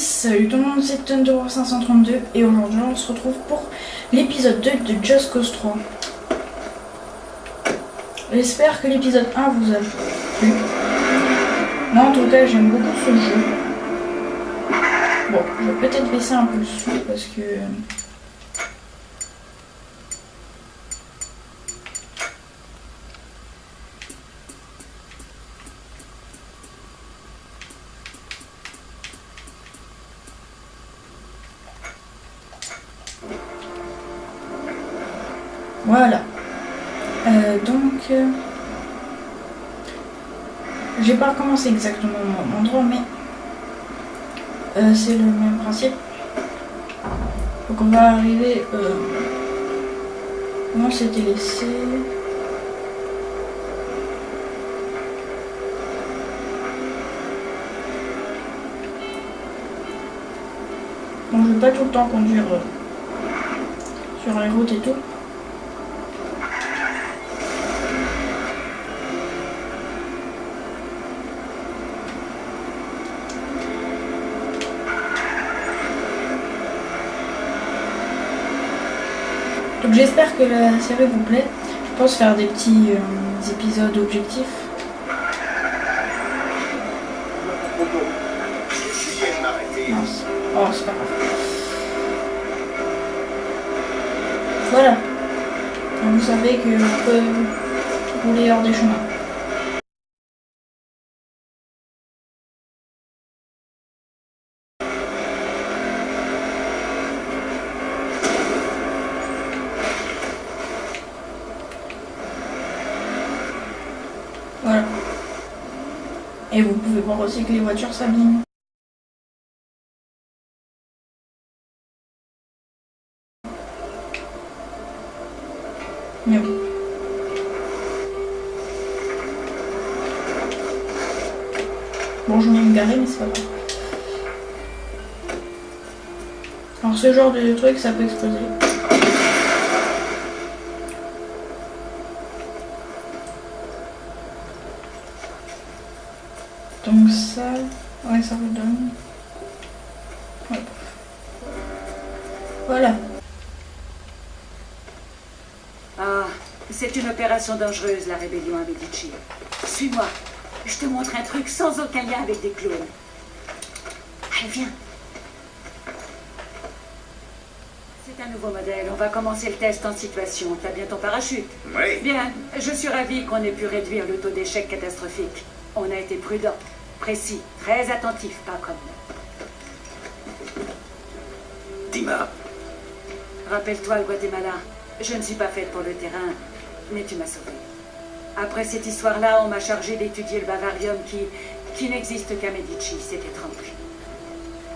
Salut tout le monde, c'est Thunder532 et aujourd'hui on se retrouve pour l'épisode 2 de Just Cause 3. J'espère que l'épisode 1 vous a plu. Moi en tout cas j'aime beaucoup ce jeu. Bon, je vais peut-être baisser un peu le son parce que... Voilà. J'ai pas recommencé exactement mon endroit, mais c'est le même principe. Donc on va arriver. Comment c'était laissé? Bon, je vais pas tout le temps conduire sur les routes et tout. Donc j'espère que la série vous plaît. Je pense faire des petits épisodes objectifs. Mince. Oh, c'est pas grave. Voilà. Donc, vous savez que vous pouvez rouler hors des chemins. Voilà. Et vous pouvez voir aussi que les voitures s'abîment. Mais bon. Bon, je vais me garer, mais c'est pas grave. Alors ce genre de truc, ça peut exploser. Donc ça, ouais, ça vous donne. Ouais. Voilà. Ah, c'est une opération dangereuse, la rébellion à Medici. Suis-moi, je te montre un truc sans aucun lien avec des clones. Allez, viens. C'est un nouveau modèle, on va commencer le test en situation. T'as bien ton parachute? Oui. Bien, je suis ravie qu'on ait pu réduire le taux d'échec catastrophique. On a été prudent, précis, très attentif, pas comme nous. Dima, Rappelle-toi le Guatemala. Je ne suis pas faite pour le terrain, mais tu m'as sauvée. Après cette histoire-là, on m'a chargé d'étudier le bavarium qui n'existe qu'à Medici. C'est étrange.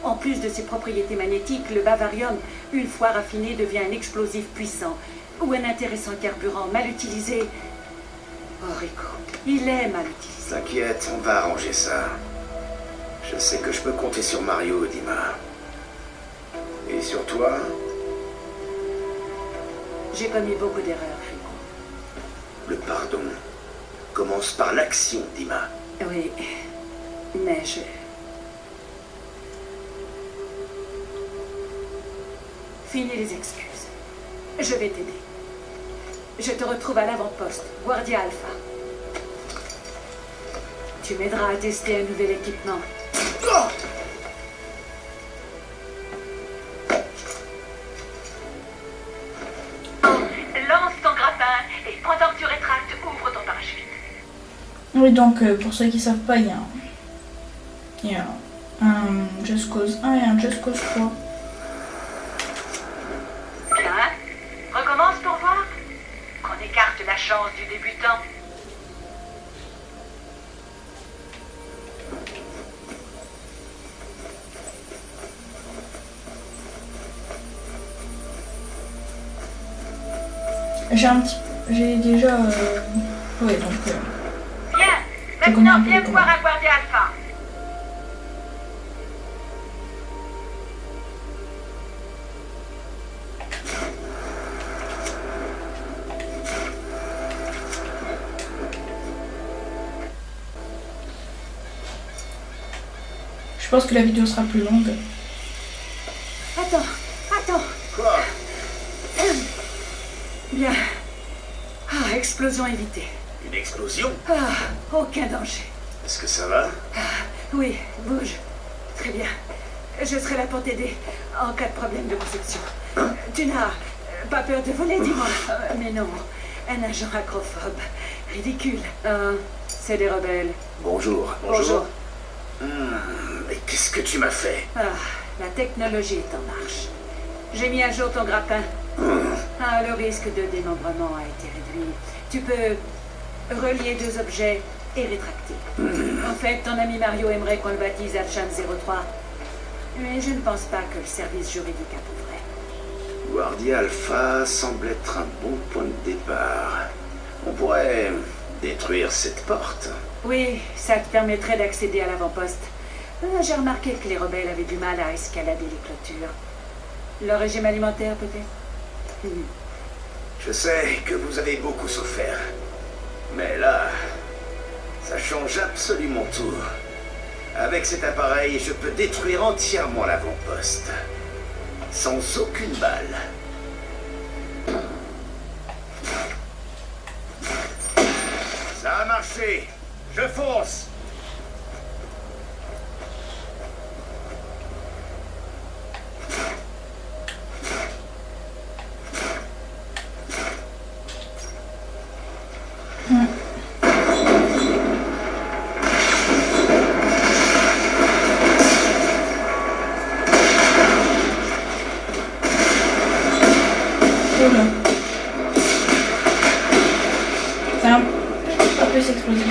En plus de ses propriétés magnétiques, le bavarium, une fois raffiné, devient un explosif puissant ou un intéressant carburant mal utilisé. Oh, Rico, il est mal utilisé. t'inquiète, on va arranger ça. Je sais que je peux compter sur Mario, Dima. Et sur toi? J'ai commis beaucoup d'erreurs, Rico. Le pardon commence par l'action, Dima. Oui, mais Fini les excuses. Je vais t'aider. Je te retrouve à l'avant-poste, Guardia Alpha. Tu m'aideras à tester un nouvel équipement. Lance ton grappin et pendant que tu rétractes, ouvre ton parachute. Oui, donc pour ceux qui savent pas, il y a un Just Cause 1 et un Just Cause 3. Bien. Recommence pour voir. Qu'on écarte la chance du débutant. J'ai déjà... ouais, donc... Bien. Je connais un Maintenant, peu viens les me voir commandes. à Guardia Alpha. Je pense que la vidéo sera plus longue. Attends. Quoi? Bien. Ah, explosion évitée. Une explosion? Ah, aucun danger. Est-ce que ça va? Oui, bouge. Très bien. Je serai là pour t'aider en cas de problème de conception. Tu n'as pas peur de voler, dis-moi. Mais non, un agent acrophobe. Ridicule. C'est des rebelles. Bonjour. Bonjour. Mais qu'est-ce que tu m'as fait? Ah, la technologie est en marche. J'ai mis à jour ton grappin. Ah, le risque de démembrement a été réduit. Tu peux relier deux objets et rétracter. En fait, ton ami Mario aimerait qu'on le baptise Alchan 03. Mais je ne pense pas que le service juridique approuverait. Guardia Alpha semble être un bon point de départ. On pourrait détruire cette porte. Oui, ça te permettrait d'accéder à l'avant-poste. J'ai remarqué que les rebelles avaient du mal à escalader les clôtures. Leur régime alimentaire, peut-être? Je sais que vous avez beaucoup souffert. Mais là, ça change absolument tout. Avec cet appareil, je peux détruire entièrement l'avant-poste. Sans aucune balle. Ça a marché. Je fonce. Oula. C'est un peu explosif.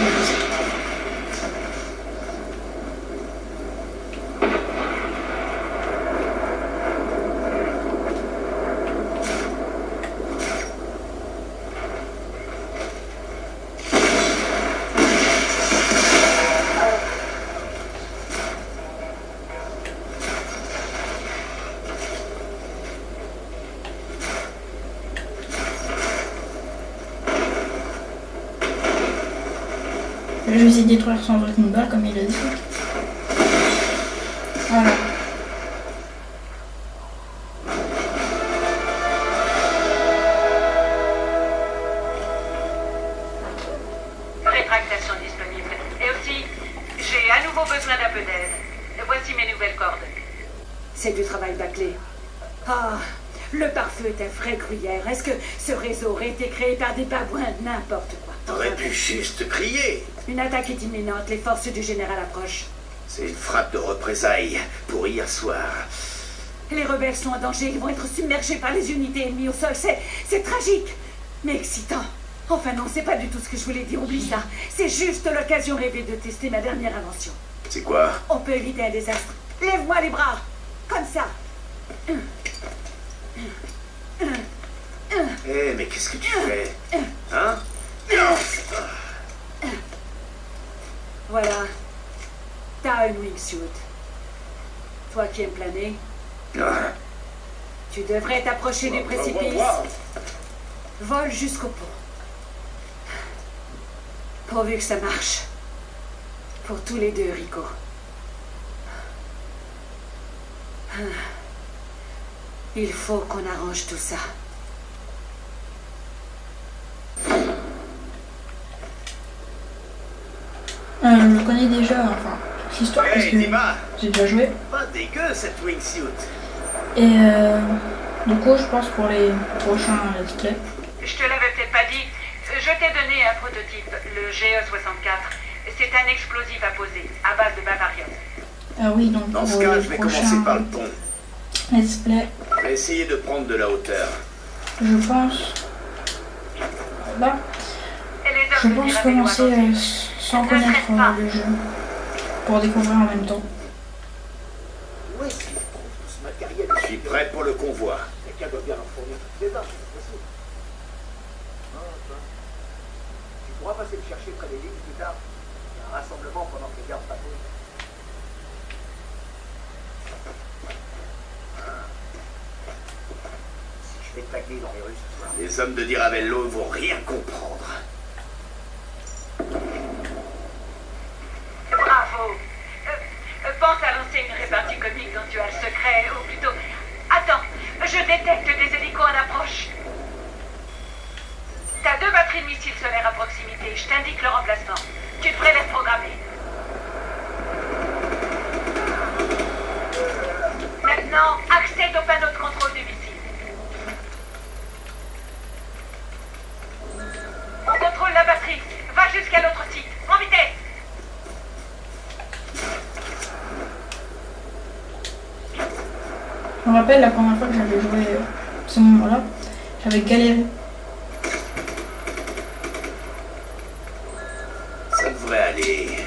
Je vais essayer de détruire sans aucune balle comme il a dit. Voilà. Rétractation disponible. Et aussi, j'ai à nouveau besoin d'un peu d'aide. Voici mes nouvelles cordes. C'est du travail bâclé. Ah, le pare-feu est un vrai gruyère. Est-ce que ce réseau aurait été créé par des babouins? N'importe quoi. T'aurais pu juste crier. Une attaque est imminente. Les forces du général approchent. C'est une frappe de représailles pour hier soir. Les rebelles sont en danger. Ils vont être submergés par les unités ennemies au sol. C'est tragique, mais excitant. Enfin non, c'est pas du tout ce que je voulais dire. Oublie ça. C'est juste l'occasion rêvée de tester ma dernière invention. C'est quoi? On peut éviter un désastre. Lève-moi les bras. Comme ça. Eh, mais qu'est-ce que tu fais? Hein? Voilà. T'as une wingsuit. Toi qui aimes planer, Ah, tu devrais t'approcher du précipice. Vole jusqu'au pont. Pourvu que ça marche. Pour tous les deux, Rico. Il faut qu'on arrange tout ça. Je connais déjà, enfin, cette histoire parce Hey, que Dima! j'ai déjà joué. Pas dégueu cette wingsuit. Et du coup, je pense pour les prochains let's play. Je te l'avais peut-être pas dit. Je t'ai donné un prototype, le GE-64. C'est un explosif à poser, à base de bavarium. Ah oui, donc Dans ce pour cas, les je vais prochains commencer par le pont. let's play, Je vais essayer de prendre de la hauteur. je pense. Là, Les je hommes pense de commencer Mirabello sans connaître le jeu. Pour découvrir en même temps. Je suis prêt pour le convoi. Quelqu'un doit bien leur fournir toutes les armes, c'est possible. Tu pourras passer le chercher près des lignes plus tard. Il y a un rassemblement pendant que les gardes patrouillent. Si je fais taguer dans les rues ce soir. Les hommes de Diravello vont rien comprendre. Bravo. Pense à lancer une répartie comique dont tu as le secret, ou plutôt détecte des hélicos en approche. T'as 2 batteries de missiles solaires à proximité. Je t'indique leur emplacement. Tu devrais les programmer. Maintenant, accède au panneau de contrôle du missile. On contrôle la batterie. Va jusqu'à l'autre site. En vitesse. Je me rappelle la première fois que j'avais joué ce moment-là, j'avais galéré. Ça devrait aller.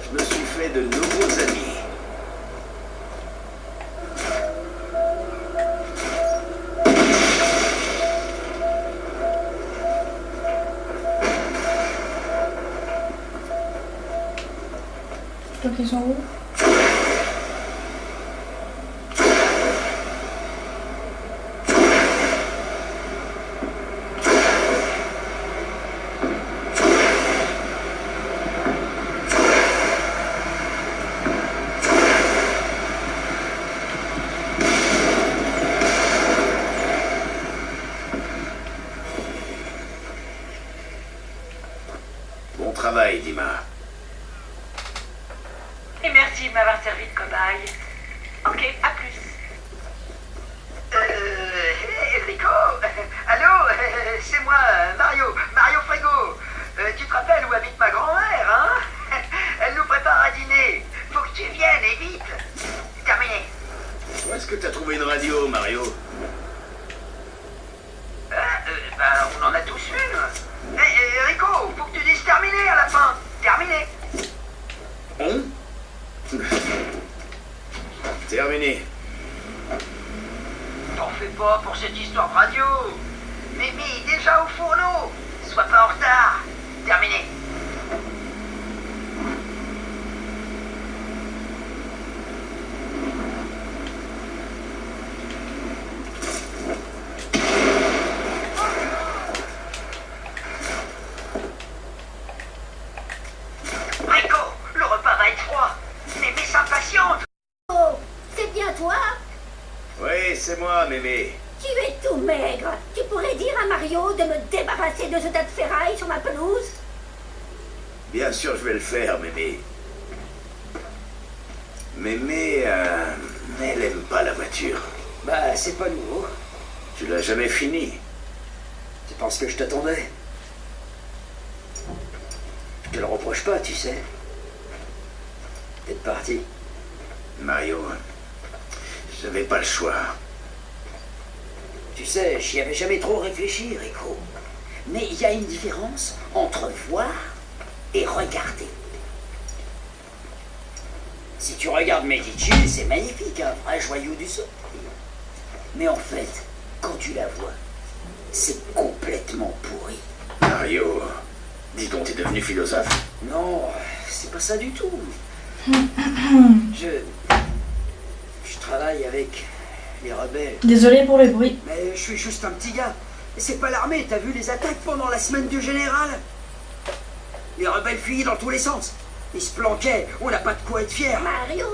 Je me suis fait de nouveaux amis. Toi qui sont où? Bon travail, Dima. Et merci de m'avoir servi de cobaye. Ok, à plus. Rico. Allô, c'est moi, Mario Frigo. Tu te rappelles où habite ma grand-mère, hein? Elle nous prépare à dîner. Faut que tu viennes, et vite. Terminé. Où est-ce que t'as trouvé une radio, Mario? On en a tous une. Rico, faut que tu dises terminé à la fin. Terminé. Terminé. T'en fais pas pour cette histoire de radio. Mimi, déjà au fourneau. Sois pas en retard. Terminé. Rico, le repas va être froid. Mimi s'impatiente. Oh, c'est bien toi? Oui, c'est moi, mémé. Tu es tout maigre. Tu pourrais dire à Mario de me débarrasser de ce tas de ferraille sur ma pelouse? Bien sûr, je vais le faire, mémé. Mémé, elle aime pas la voiture. Bah, c'est pas nouveau. Tu l'as jamais fini. Tu penses que je t'attendais? Je te le reproche pas, tu sais. T'es parti. Mario, j'avais pas le choix. Tu sais, j'y avais jamais trop réfléchi, Rico. Mais il y a une différence entre voir et regarder. Si tu regardes Medici, c'est magnifique, un vrai joyau du sort. Mais en fait, quand tu la vois, c'est complètement pourri. Mario, dis donc, t'es devenu philosophe? Non, c'est pas ça du tout. Je travaille avec les rebelles. Désolé pour le bruit. Mais je suis juste un petit gars. Et c'est pas l'armée, t'as vu les attaques pendant la semaine du général? Les rebelles fuyaient dans tous les sens. Ils se planquaient, on n'a pas de quoi être fiers. Mario,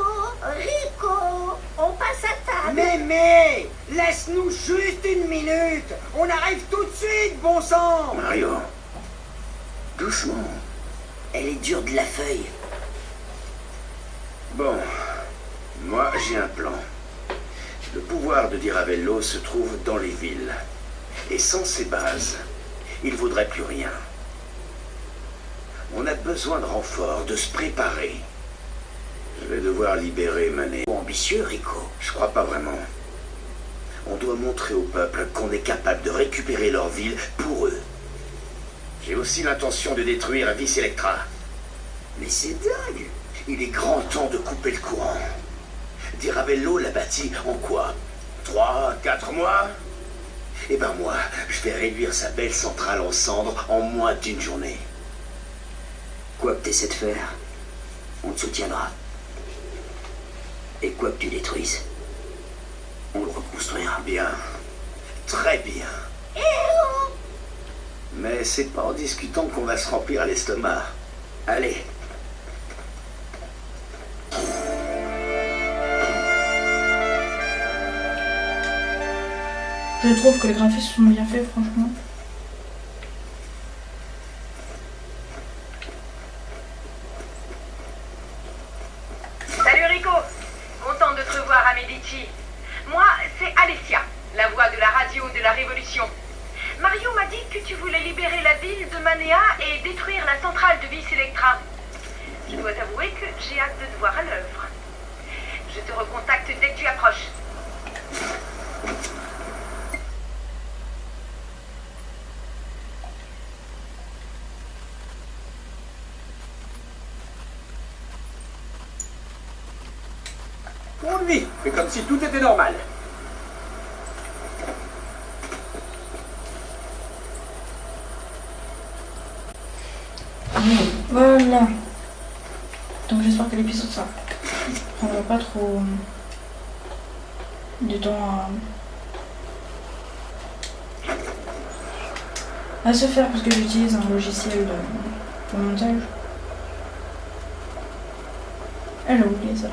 Rico, on passe à table. Mais, laisse-nous juste une minute. On arrive tout de suite, bon sang. Mario, doucement. Elle est dure de la feuille. Bon, moi j'ai un plan. Le pouvoir de Diravello se trouve dans les villes. Et sans ces bases, il ne vaudrait plus rien. On a besoin de renforts, de se préparer. Je vais devoir libérer Mané. Ambitieux, Rico. Je crois pas vraiment. On doit montrer au peuple qu'on est capable de récupérer leur ville pour eux. J'ai aussi l'intention de détruire Vis Electra. Mais c'est dingue. Il est grand temps de couper le courant. Diravello l'a bâti en quoi? 3, 4 mois? Eh ben moi, je vais réduire sa belle centrale en cendres en moins d'une journée. Quoi que t'essaies de faire, on te soutiendra. Et quoi que tu détruises, on le reconstruira. Bien. Très bien. Mais c'est pas en discutant qu'on va se remplir l'estomac. Allez. Je trouve que les graphismes sont bien faits, franchement. Salut Rico, content de te revoir à Medici. Moi, c'est Alessia, la voix de la radio de la Révolution. Mario m'a dit que tu voulais libérer la ville de Manea et détruire la centrale de Vis Electra. Je dois t'avouer que j'ai hâte de te voir à l'œuvre. Je te recontacte dès que tu approches. Pour lui, c'est comme si tout était normal. Voilà. Donc j'espère que l'épisode ça prendra pas trop de temps à se faire parce que j'utilise un logiciel de montage. Elle a oublié ça.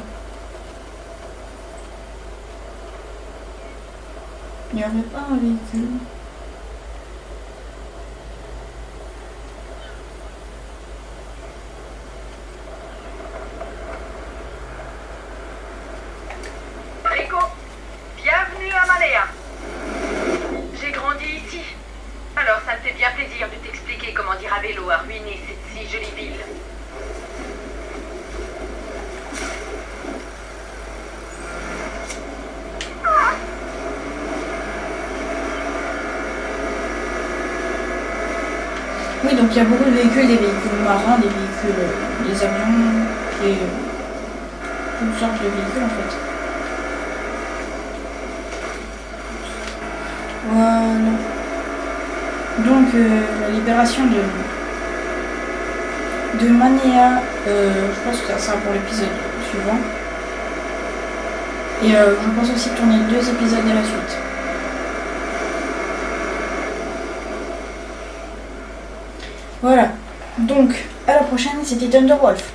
Il n'y avait pas un véhicule. Rico, bienvenue à Manea. J'ai grandi ici. Alors ça me fait bien plaisir de t'expliquer comment Diravelo a ruiné cette si jolie ville. Oui, donc il y a beaucoup de véhicules, des véhicules marins, des véhicules, des avions, et toutes sortes de véhicules en fait. Voilà. Donc la libération de Manea, je pense que ça sera pour l'épisode suivant. Et je pense aussi tourner 2 épisodes à la suite. Voilà. Donc, à la prochaine, c'était Thunderwolf.